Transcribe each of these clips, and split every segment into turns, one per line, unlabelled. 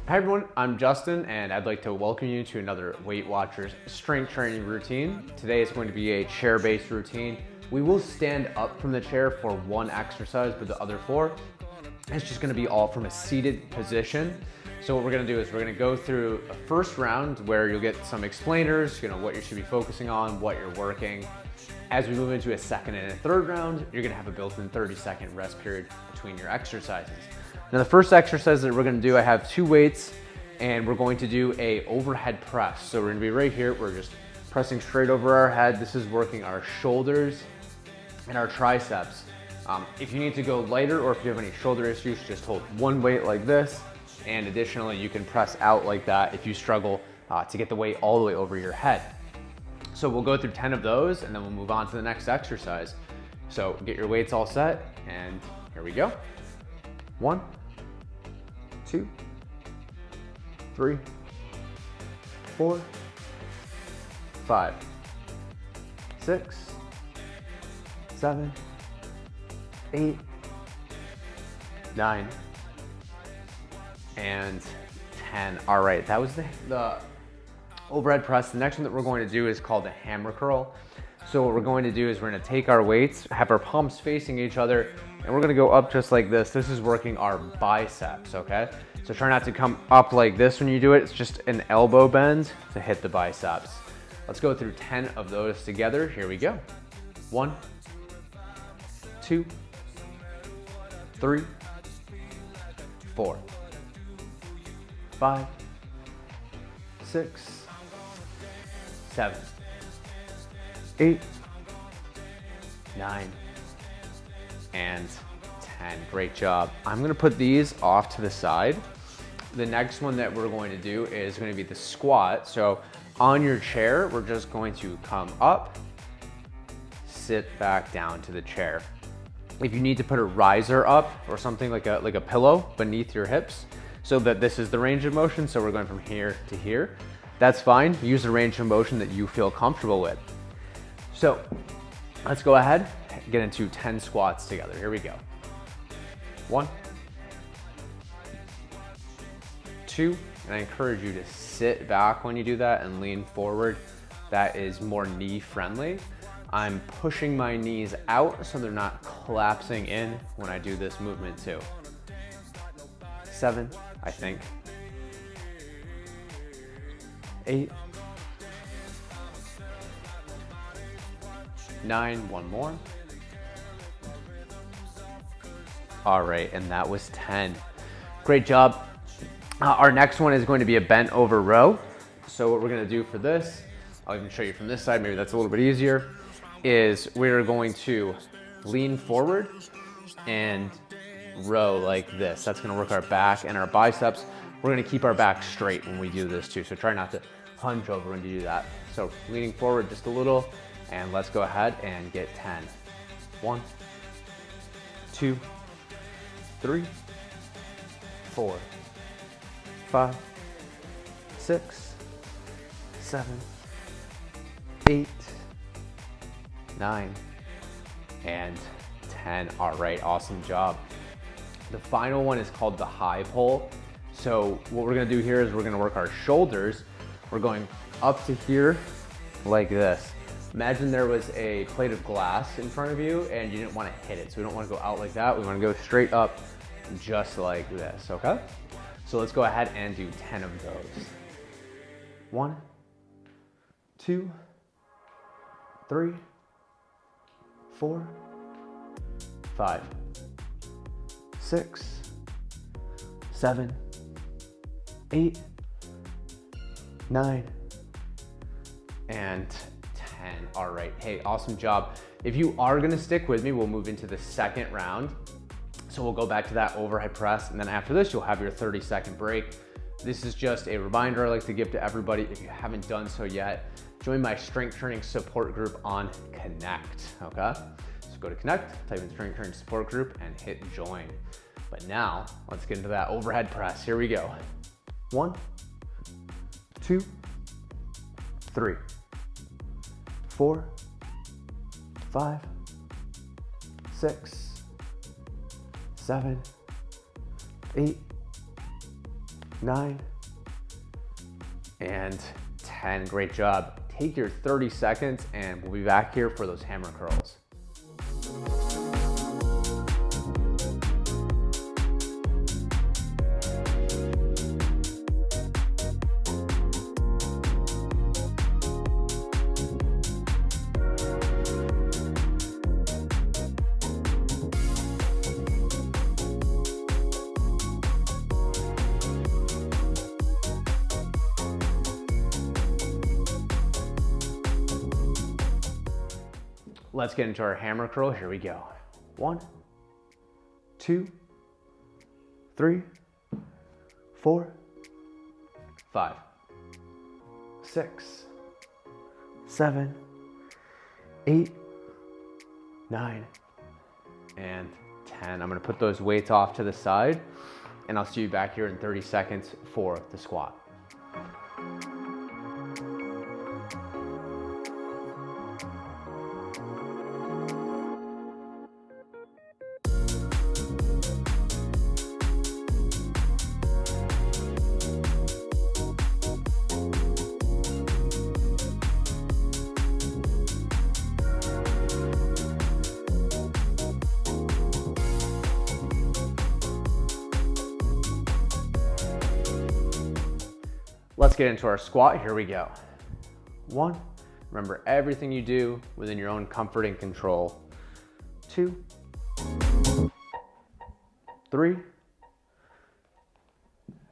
Hi everyone, I'm Justin and I'd like to welcome you to another Weight Watchers strength training routine. Today is going to be a chair-based routine. We will stand up from the chair for one exercise, but the other four, it's just gonna be all from a seated position. So what we're gonna do is we're gonna go through a first round where you'll get some explainers, what you should be focusing on, what you're working. As we move into a second and a third round, you're gonna have a built-in 30-second rest period between your exercises. Now the first exercise that we're gonna do, I have two weights and we're going to do a overhead press. So we're gonna be right here, we're just pressing straight over our head. This is working our shoulders and our triceps. If you need to go lighter or if you have any shoulder issues, just hold one weight like this. And additionally, you can press out like that if you struggle to get the weight all the way over your head. So we'll go through 10 of those and then we'll move on to the next exercise. So get your weights all set and here we go. 1, 2, 3, 4, 5, 6, 7, 8, 9, and 10. All right, that was the overhead press. The next one that we're going to do is called the hammer curl. So what we're going to do is we're going to take our weights, have our palms facing each other, and we're going to go up just like this. This is working our biceps, okay? So try not to come up like this when you do it. It's just an elbow bend to hit the biceps. Let's go through 10 of those together. Here we go. 1, 2, 3, 4, 5, 6, 7, 8, 9, and 10. Great job. I'm gonna put these off to the side. The next one that we're going to do is going to be the squat. So on your chair, we're just going to come up, sit back down to the chair. If you need to put a riser up or something like a pillow beneath your hips so that this is the range of motion, so we're going from here to here, that's fine. Use the range of motion that you feel comfortable with. So let's go ahead and get into 10 squats together. Here we go. 1, 2, and I encourage you to sit back when you do that and lean forward. That is more knee friendly. I'm pushing my knees out so they're not collapsing in when I do this movement too. 7, I think. 8, 9, one more. All right, and that was 10. Great job. Our next one is going to be a bent over row. So what we're gonna do for this, I'll even show you from this side, maybe that's a little bit easier, is we're going to lean forward and row like this. That's gonna work our back and our biceps. We're gonna keep our back straight when we do this too, so try not to hunch over when you do that. So leaning forward just a little, and let's go ahead and get 10. 1, 2, 3, 4, 5, 6, 7, 8, 9, and 10. All right, awesome job. The final one is called the high pull. So what we're gonna do here is we're gonna work our shoulders. We're going up to here like this. Imagine there was a plate of glass in front of you and you didn't want to hit it. So we don't want to go out like that. We want to go straight up just like this, okay? So let's go ahead and do 10 of those. 1, 2, 3, 4, 5, 6, 7, 8, 9, and 10. All right, hey, awesome job. If you are gonna stick with me, we'll move into the second round. So we'll go back to that overhead press, and then after this, you'll have your 30-second break. This is just a reminder I like to give to everybody. If you haven't done so yet, join my strength training support group on Connect, okay? So go to Connect, type in strength training support group, and hit join. But now, let's get into that overhead press. Here we go. 1, 2, 3, 4, 5, 6, 7, 8, 9, and 10. Great job. Take your 30 seconds and we'll be back here for those hammer curls. Let's get into our hammer curl. Here we go. 1, 2, 3, 4, 5, 6, 7, 8, 9, and 10. I'm gonna put those weights off to the side and I'll see you back here in 30 seconds for the squat. Let's get into our squat. Here we go. 1, remember everything you do within your own comfort and control. 2, 3, and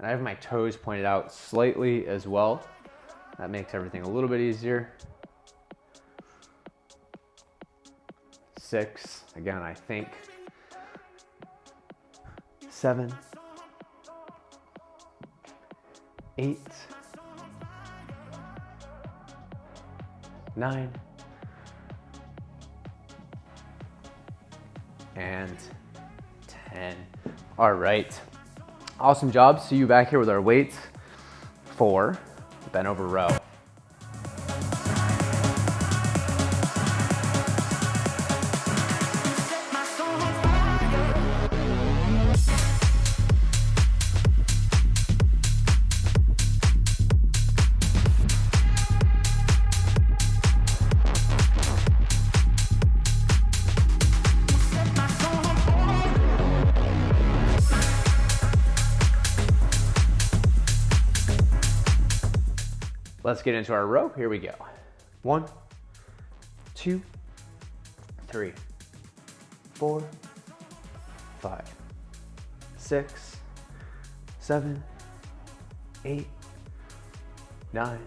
I have my toes pointed out slightly as well. That makes everything a little bit easier. 6, again, I think. 7, 8, 9, and 10. All right, awesome job. See you back here with our weights for the bent over row. Let's get into our row. Here we go. 1, 2, 3, 4, 5, 6, 7, 8, 9,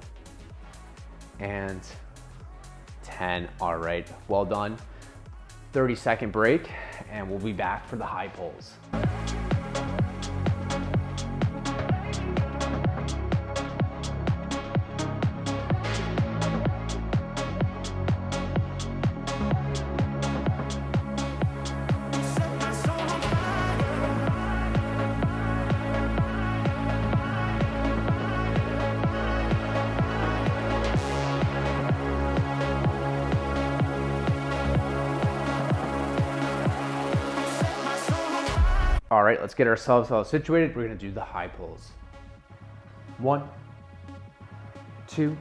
and 10. All right, well done. 30-second break, and we'll be back for the high pulls. All right, let's get ourselves all situated. We're gonna do the high pulls. 1, 2,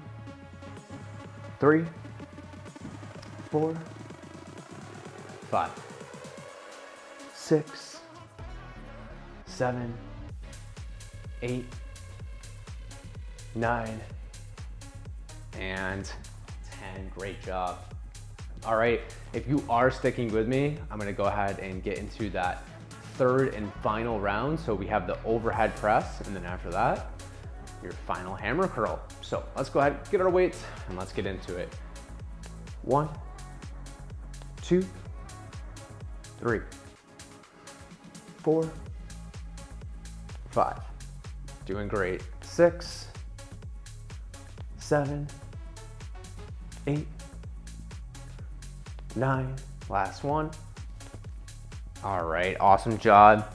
3, 4, 5, 6, 7, 8, 9, and 10. Great job. All right, if you are sticking with me, I'm gonna go ahead and get into that third and final round. So we have the overhead press, and then after that, your final hammer curl. So let's go ahead, get our weights, and let's get into it. 1, 2, 3, 4, 5. Doing great. 6, 7, 8, 9. Last one. All right, awesome job.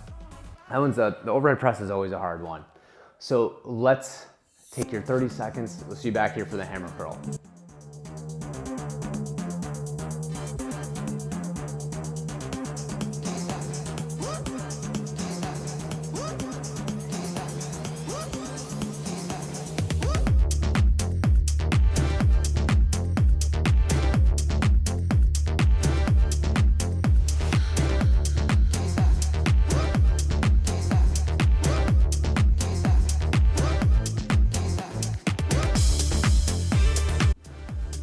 That one's the overhead press is always a hard one. So let's take your 30 seconds. We'll see you back here for the hammer curl.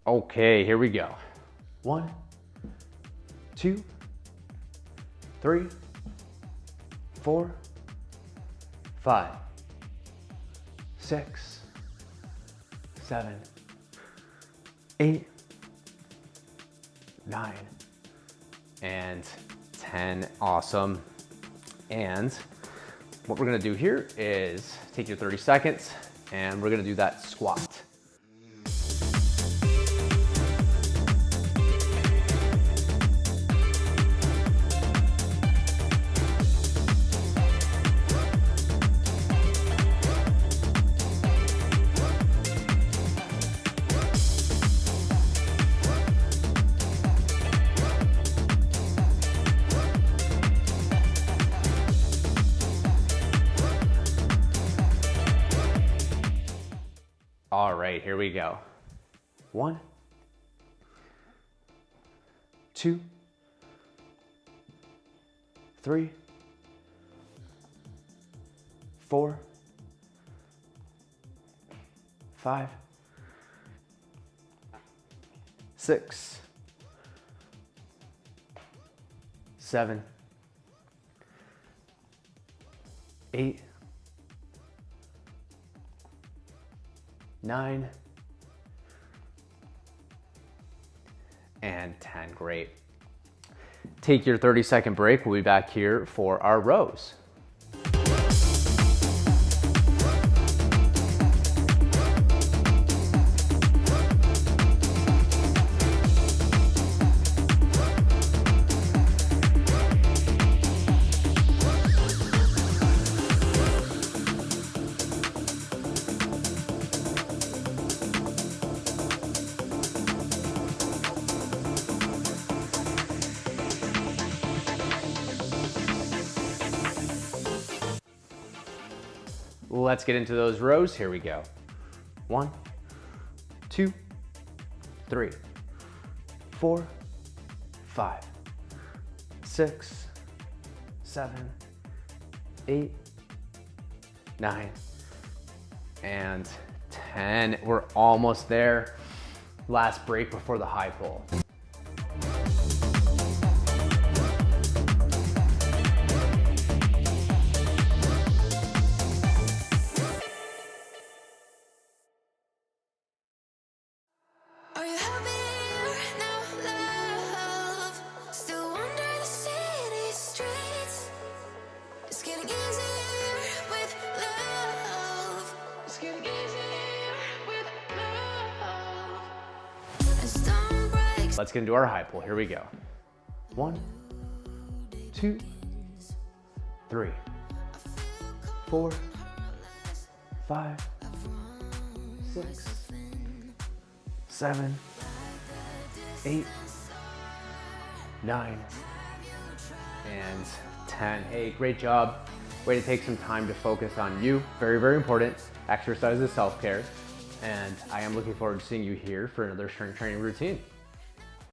Okay, here we go. 1, 2, 3, 4, 5, 6, 7, 8, 9, and 10. Awesome. And what we're gonna do here is take your 30 seconds and we're gonna do that squat. All right, here we go. 1, 2, 3, 4, 5, 6, 7, 8, 9, and 10. Great. Take your 30-second break. We'll be back here for our rows. Let's get into those rows. Here we go. 1, 2, 3, 4, 5, 6, 7, 8, 9, and 10. We're almost there. Last break before the high pull. Let's get into our high pull. Here we go. 1, 2, 3, 4, 5, 6, 7, 8, 9, and 10. Hey, great job. Way to take some time to focus on you. Very, very important. Exercise is self-care. And I am looking forward to seeing you here for another strength training routine.